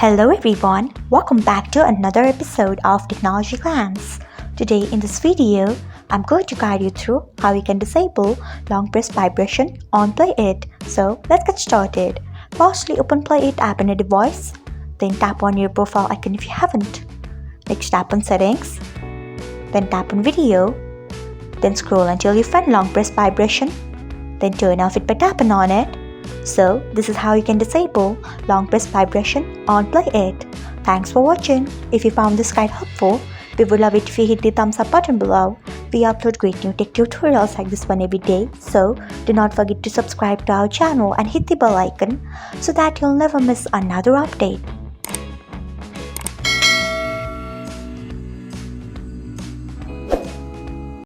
Hello everyone, welcome back to another episode of Technologyglance. Today in this video, I'm going to guide you through how you can disable long press vibration on PLAYit. So let's get started. Firstly, open PLAYit app on your device, then tap on your profile icon if you haven't. Next, tap on settings, then tap on video, then scroll until you find long press vibration, then turn off it by tapping on it. So this is how you can disable long press vibration on PLAYit. Thanks for watching. If you found this guide helpful, we would love it if you hit the thumbs up button below. We upload great new tech tutorials like this one every day, so do not forget to subscribe to our channel and hit the bell icon so that you'll never miss another update.